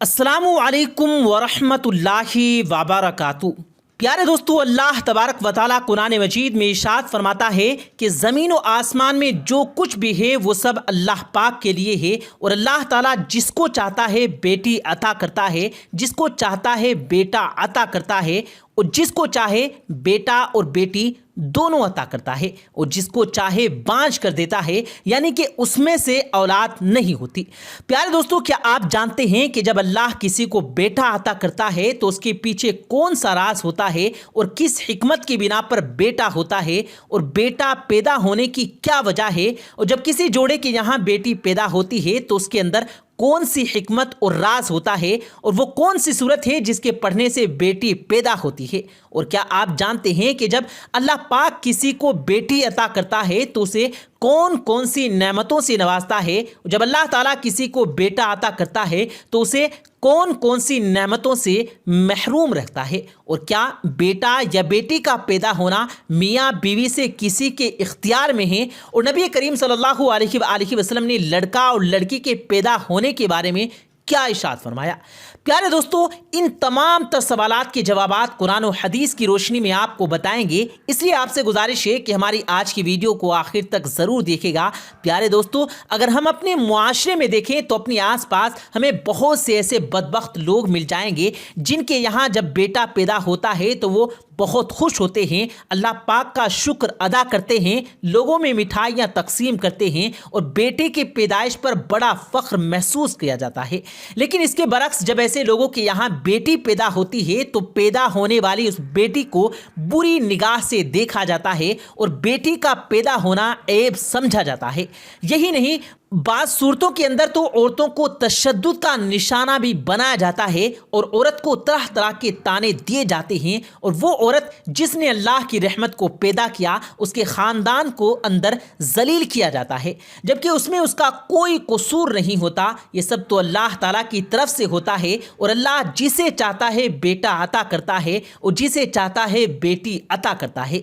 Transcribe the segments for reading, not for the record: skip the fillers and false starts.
السلام علیکم ورحمۃ اللہ وبرکاتہ۔ پیارے دوستو، اللہ تبارک و تعالیٰ قرآن مجید میں ارشاد فرماتا ہے کہ زمین و آسمان میں جو کچھ بھی ہے وہ سب اللہ پاک کے لیے ہے، اور اللہ تعالیٰ جس کو چاہتا ہے بیٹی عطا کرتا ہے، جس کو چاہتا ہے بیٹا عطا کرتا ہے، اور جس کو چاہے بیٹا اور بیٹی دونوں عطا کرتا ہے، اور جس کو چاہے بانجھ کر دیتا ہے، یعنی کہ اس میں سے اولاد نہیں ہوتی۔ پیارے دوستو، کیا آپ جانتے ہیں کہ جب اللہ کسی کو بیٹا عطا کرتا ہے تو اس کے پیچھے کون سا راز ہوتا ہے، اور کس حکمت کی بنا پر بیٹا ہوتا ہے، اور بیٹا پیدا ہونے کی کیا وجہ ہے، اور جب کسی جوڑے کے یہاں بیٹی پیدا ہوتی ہے تو اس کے اندر کون سی حکمت اور راز ہوتا ہے، اور وہ کون سی صورت ہے جس کے پڑھنے سے بیٹی پیدا ہوتی ہے؟ اور کیا آپ جانتے ہیں کہ جب اللہ پاک کسی کو بیٹی عطا کرتا ہے تو اسے کون کون سی نعمتوں سے نوازتا ہے؟ جب اللہ تعالیٰ کسی کو بیٹا عطا کرتا ہے تو اسے کون کون سی نعمتوں سے محروم رکھتا ہے؟ اور کیا بیٹا یا بیٹی کا پیدا ہونا میاں بیوی سے کسی کے اختیار میں ہے؟ اور نبی کریم صلی اللہ علیہ وآلہ وسلم نے لڑکا اور لڑکی کے پیدا ہونے کے بارے میں کیا ارشاد فرمایا؟ پیارے دوستو، ان تمام تر سوالات کے جوابات قرآن و حدیث کی روشنی میں آپ کو بتائیں گے، اس لیے آپ سے گزارش ہے کہ ہماری آج کی ویڈیو کو آخر تک ضرور دیکھے گا۔ پیارے دوستو، اگر ہم اپنے معاشرے میں دیکھیں تو اپنے آس پاس ہمیں بہت سے ایسے بدبخت لوگ مل جائیں گے جن کے یہاں جب بیٹا پیدا ہوتا ہے تو وہ بہت خوش ہوتے ہیں، اللہ پاک کا شکر ادا کرتے ہیں، لوگوں میں مٹھائیاں تقسیم کرتے ہیں، اور بیٹے کی پیدائش پر بڑا فخر محسوس کیا جاتا ہے۔ لیکن اس کے برعکس جب ایسے لوگوں کے یہاں بیٹی پیدا ہوتی ہے تو پیدا ہونے والی اس بیٹی کو بری نگاہ سے دیکھا جاتا ہے، اور بیٹی کا پیدا ہونا عیب سمجھا جاتا ہے۔ یہی نہیں، بعض صورتوں کے اندر تو عورتوں کو تشدد کا نشانہ بھی بنایا جاتا ہے، اور عورت کو طرح طرح کے طعنے دیے جاتے ہیں، اور وہ عورت جس نے اللہ کی رحمت کو پیدا کیا اس کے خاندان کو اندر ذلیل کیا جاتا ہے، جبکہ اس میں اس کا کوئی قصور نہیں ہوتا۔ یہ سب تو اللہ تعالیٰ کی طرف سے ہوتا ہے، اور اللہ جسے چاہتا ہے بیٹا عطا کرتا ہے، اور جسے چاہتا ہے بیٹی عطا کرتا ہے۔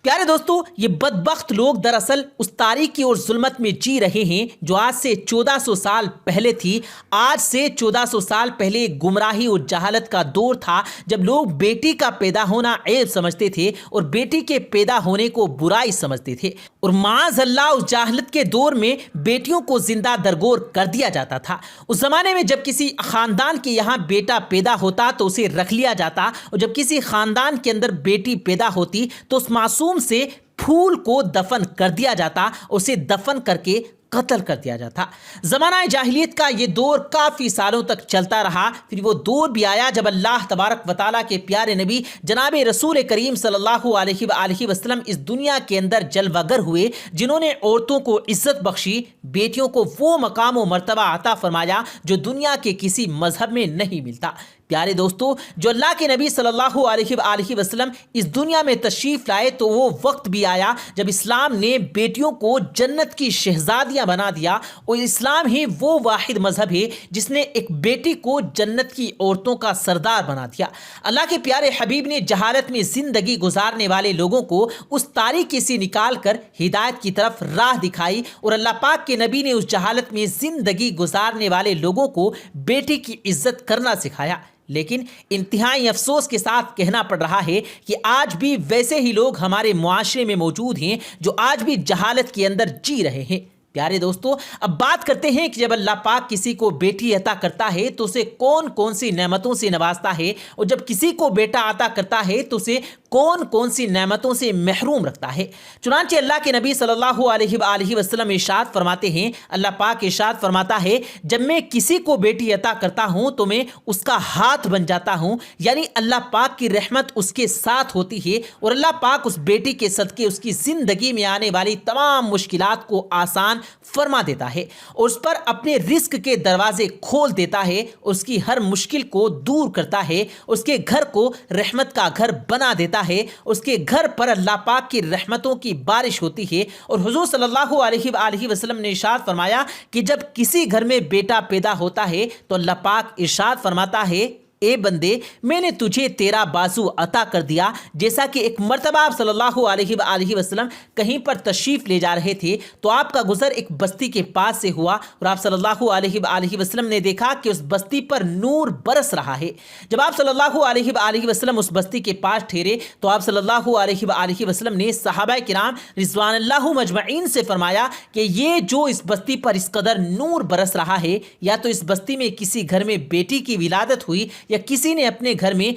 پیارے دوستو، یہ بدبخت لوگ دراصل اس تاریکی اور ظلمت میں جی رہے ہیں جو آج سے 1400 سال پہلے تھی۔ آج سے 1400 سال پہلے گمراہی اور جہالت کا دور تھا جب لوگ بیٹی کا پیدا ہونا عیب سمجھتے تھے اور بیٹی کے پیدا ہونے کو برائی سمجھتے تھے، اور معاذ اللہ اس جہالت کے دور میں بیٹیوں کو زندہ درگور کر دیا جاتا تھا۔ اس زمانے میں جب کسی خاندان کے یہاں بیٹا پیدا ہوتا تو اسے رکھ لیا جاتا، اور جب کسی خاندان کے اندر بیٹی پیدا ہوتی تو اس معصوم سے پھول کو دفن کر دیا جاتا، اسے دفن کر کے قتل کر دیا جاتا۔ زمانہ جاہلیت کا یہ دور کافی سالوں تک چلتا رہا۔ پھر وہ دور بھی آیا جب اللہ تبارک و تعالیٰ کے پیارے نبی جناب رسول کریم صلی اللہ علیہ وآلہ وسلم اس دنیا کے اندر جلوہ گر ہوئے، جنہوں نے عورتوں کو عزت بخشی، بیٹیوں کو وہ مقام و مرتبہ عطا فرمایا جو دنیا کے کسی مذہب میں نہیں ملتا۔ پیارے دوستو، جو اللہ کے نبی صلی اللہ علیہ وآلہ وسلم اس دنیا میں تشریف لائے تو وہ وقت بھی آیا جب اسلام نے بیٹیوں کو جنت کی شہزادیاں بنا دیا، اور اسلام ہی وہ واحد مذہب ہے جس نے ایک بیٹی کو جنت کی عورتوں کا سردار بنا دیا۔ اللہ کے پیارے حبیب نے جہالت میں زندگی گزارنے والے لوگوں کو اس تاریکی سے نکال کر ہدایت کی طرف راہ دکھائی، اور اللہ پاک کے نبی نے اس جہالت میں زندگی گزارنے والے لوگوں کو بیٹی کی عزت کرنا سکھایا۔ لیکن انتہائی افسوس کے ساتھ کہنا پڑ رہا ہے کہ آج بھی ویسے ہی لوگ ہمارے معاشرے میں موجود ہیں جو آج بھی جہالت کے اندر جی رہے ہیں۔ پیارے دوستو، اب بات کرتے ہیں کہ جب اللہ پاک کسی کو بیٹی عطا کرتا ہے تو اسے کون کون سی نعمتوں سے نوازتا ہے، اور جب کسی کو بیٹا عطا کرتا ہے تو اسے کون کون سی نعمتوں سے محروم رکھتا ہے۔ چنانچہ اللہ کے نبی صلی اللہ علیہ وآلہ وسلم ارشاد فرماتے ہیں، اللہ پاک ارشاد فرماتا ہے، جب میں کسی کو بیٹی عطا کرتا ہوں تو میں اس کا ہاتھ بن جاتا ہوں، یعنی اللہ پاک کی رحمت اس کے ساتھ ہوتی ہے، اور اللہ پاک اس بیٹی کے صدقے اس کی زندگی میں آنے والی تمام مشکلات کو آسان فرما دیتا ہے، اور اس پر اپنے رزق کے دروازے کھول دیتا ہے، اس کی ہر مشکل کو دور کرتا ہے، اس کے گھر کو رحمت کا گھر بنا دیتا ہے، اس کے گھر پر اللہ پاک کی رحمتوں کی بارش ہوتی ہے۔ اور حضور صلی اللہ علیہ وآلہ وسلم نے ارشاد فرمایا کہ جب کسی گھر میں بیٹا پیدا ہوتا ہے تو اللہ پاک ارشاد فرماتا ہے اے بندے میں نے تجھے تیرا بازو عطا کر دیا۔ جیسا کہ ایک مرتبہ آپ صلی اللہ علیہ وآلہ وسلم کہیں پر تشریف لے جا رہے تھے تو آپ کا گزر ایک بستی کے پاس سے ہوا اور آپ صلی اللہ علیہ وآلہ وسلم نے دیکھا کہ اس بستی پر نور برس رہا ہے۔ جب آپ صلی اللہ علیہ وآلہ وسلم اس بستی کے پاس ٹھہرے تو آپ صلی اللہ علیہ وآلہ وسلم نے صحابہ کرام رضوان اللہ مجمعین سے فرمایا کہ یہ جو اس بستی پر اس قدر نور برس رہا ہے، یا تو اس بستی میں کسی گھر میں بیٹی کی ولادت ہوئی یا کسی نے اپنے گھر میں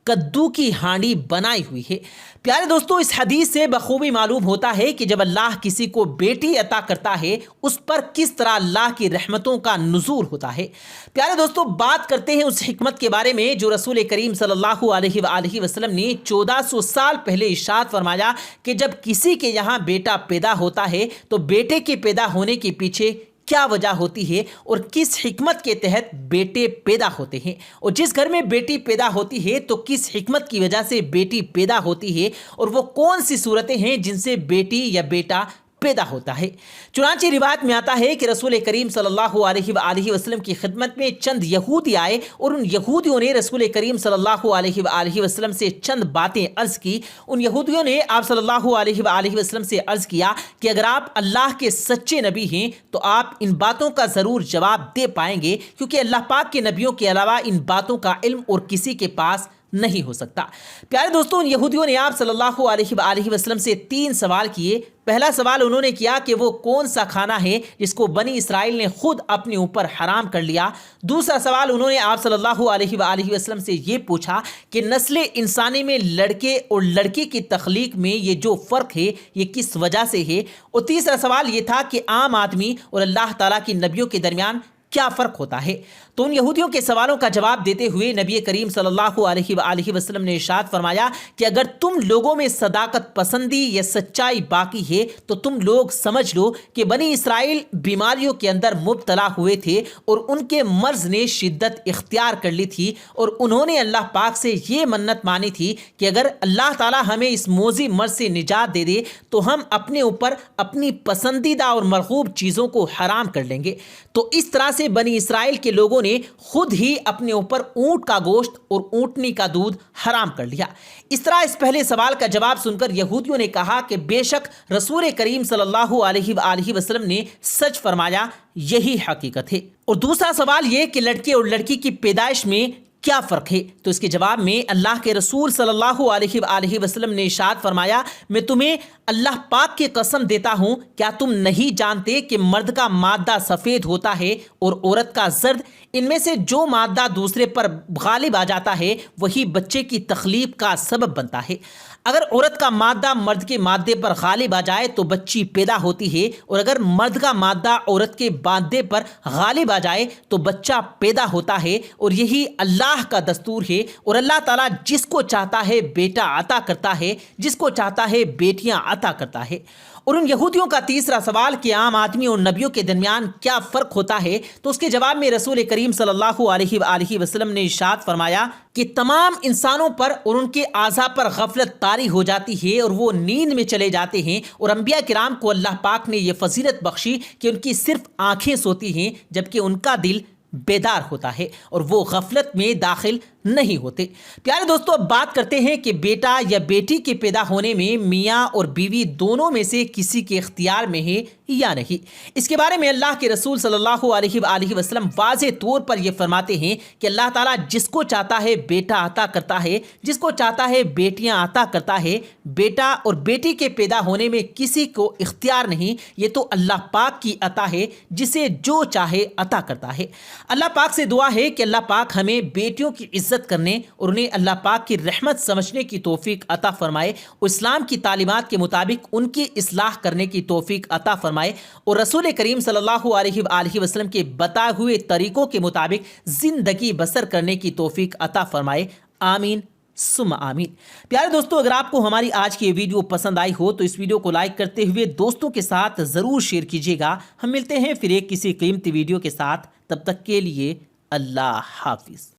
کدو کی ہانڈی بنائی ہوئی ہے۔ پیارے دوستو، اس حدیث سے بخوبی معلوم ہوتا ہے کہ جب اللہ کسی کو بیٹی عطا کرتا ہے اس پر کس طرح اللہ کی رحمتوں کا نزول ہوتا ہے۔ پیارے دوستو، بات کرتے ہیں اس حکمت کے بارے میں جو رسول کریم صلی اللہ علیہ وآلہ وسلم نے 1400 سال پہلے ارشاد فرمایا کہ جب کسی کے یہاں بیٹا پیدا ہوتا ہے تو بیٹے کے پیدا ہونے کے پیچھے کیا وجہ ہوتی ہے اور کس حکمت کے تحت بیٹے پیدا ہوتے ہیں، اور جس گھر میں بیٹی پیدا ہوتی ہے تو کس حکمت کی وجہ سے بیٹی پیدا ہوتی ہے، اور وہ کون سی صورتیں ہیں جن سے بیٹی یا بیٹا پیدا ہوتا ہے۔ چنانچہ روایت میں آتا ہے کہ رسول کریم صلی اللہ علیہ وآلہ وسلم کی خدمت میں چند یہودی آئے اور ان یہودیوں نے رسول کریم صلی اللہ علیہ وآلہ وسلم سے چند باتیں عرض کی۔ ان یہودیوں نے آپ صلی اللہ علیہ وآلہ وسلم سے عرض کیا کہ اگر آپ اللہ کے سچے نبی ہیں تو آپ ان باتوں کا ضرور جواب دے پائیں گے، کیونکہ اللہ پاک کے نبیوں کے علاوہ ان باتوں کا علم اور کسی کے پاس نہیں ہو سکتا۔ پیارے دوستوں، ان یہودیوں نے آپ صلی اللہ علیہ وآلہ وسلم سے 3 سوال کیے۔ پہلا سوال انہوں نے کیا کہ وہ کون سا کھانا ہے جس کو بنی اسرائیل نے خود اپنے اوپر حرام کر لیا۔ دوسرا سوال انہوں نے آپ صلی اللہ علیہ وآلہ وسلم سے یہ پوچھا کہ نسل انسانی میں لڑکے اور لڑکی کی تخلیق میں یہ جو فرق ہے یہ کس وجہ سے ہے۔ اور تیسرا سوال یہ تھا کہ عام آدمی اور اللہ تعالیٰ کی نبیوں کے درمیان کیا فرق ہوتا ہے۔ تو ان یہودیوں کے سوالوں کا جواب دیتے ہوئے نبی کریم صلی اللہ علیہ وآلہ وسلم نے ارشاد فرمایا کہ اگر تم لوگوں میں صداقت پسندی یا سچائی باقی ہے تو تم لوگ سمجھ لو کہ بنی اسرائیل بیماریوں کے اندر مبتلا ہوئے تھے اور ان کے مرض نے شدت اختیار کر لی تھی، اور انہوں نے اللہ پاک سے یہ منت مانی تھی کہ اگر اللہ تعالیٰ ہمیں اس موذی مرض سے نجات دے دے تو ہم اپنے اوپر اپنی پسندیدہ اور مرغوب چیزوں کو حرام کر لیں گے۔ تو اس طرح سے بنی اسرائیل کے لوگوں نے خود ہی اپنے اوپر اونٹ کا گوشت اور اونٹنی کا دودھ حرام کر لیا۔ اس طرح اس پہلے سوال کا جواب سن کر یہودیوں نے کہا کہ بے شک رسول کریم صلی اللہ علیہ وآلہ وسلم نے سچ فرمایا، یہی حقیقت ہے۔ اور دوسرا سوال یہ کہ لڑکے اور لڑکی کی پیدائش میں کیا فرق ہے؟ تو اس کے جواب میں اللہ کے رسول صلی اللہ علیہ وآلہ وسلم نے ارشاد فرمایا، میں تمہیں اللہ پاک کی قسم دیتا ہوں، کیا تم نہیں جانتے کہ مرد کا مادہ سفید ہوتا ہے اور عورت کا زرد؟ ان میں سے جو مادہ دوسرے پر غالب آ جاتا ہے وہی بچے کی تخلیق کا سبب بنتا ہے۔ اگر عورت کا مادہ مرد کے مادے پر غالب آ جائے تو بچی پیدا ہوتی ہے، اور اگر مرد کا مادہ عورت کے مادے پر غالب آ جائے تو بچہ پیدا ہوتا ہے، اور یہی اللہ کا دستور ہے۔ اور اللہ تعالیٰ جس کو چاہتا ہے بیٹا عطا کرتا ہے، جس کو چاہتا ہے بیٹیاں عطا کرتا ہے۔ اور ان یہودیوں کا تیسرا سوال کہ عام آدمی اور نبیوں کے درمیان کیا فرق ہوتا ہے، تو اس کے جواب میں رسول کریم صلی اللہ علیہ وآلہ وسلم نے ارشاد فرمایا کہ تمام انسانوں پر اور ان کے اعضاء پر غفلت طاری ہو جاتی ہے اور وہ نیند میں چلے جاتے ہیں، اور انبیاء کرام کو اللہ پاک نے یہ فضیلت بخشی کہ ان کی صرف آنکھیں سوتی ہیں جبکہ ان کا دل بیدار ہوتا ہے اور وہ غفلت میں داخل نہیں ہوتے۔ پیارے دوستو، اب بات کرتے ہیں کہ بیٹا یا بیٹی کے پیدا ہونے میں میاں اور بیوی دونوں میں سے کسی کے اختیار میں ہے یا نہیں۔ اس کے بارے میں اللہ کے رسول صلی اللہ علیہ وآلہ وسلم واضح طور پر یہ فرماتے ہیں کہ اللہ تعالیٰ جس کو چاہتا ہے بیٹا عطا کرتا ہے، جس کو چاہتا ہے بیٹیاں عطا کرتا ہے۔ بیٹا اور بیٹی کے پیدا ہونے میں کسی کو اختیار نہیں، یہ تو اللہ پاک کی عطا ہے، جسے جو چاہے عطا کرتا ہے۔ اللہ پاک سے دعا ہے کہ اللہ پاک ہمیں بیٹیوں کی عزت کرنے اور انہیں اللہ پاک کی رحمت سمجھنے کی توفیق عطا فرمائے، اور اسلام کی تعلیمات کے مطابق ان کی اصلاح کرنے کی توفیق عطا فرمائے، اور رسول کریم صلی اللہ علیہ وآلہ وسلم کے بتائے ہوئے طریقوں کے مطابق زندگی بسر کرنے کی توفیق عطا فرمائے۔ آمین ثم آمین۔ پیارے دوستو، اگر آپ کو ہماری آج کی یہ ویڈیو پسند آئی ہو تو اس ویڈیو کو لائک کرتے ہوئے دوستوں کے ساتھ ضرور شیئر کیجیے گا۔ ہم ملتے ہیں پھر ایک کسی قیمتی ویڈیو کے ساتھ، تب تک کے لیے اللہ حافظ۔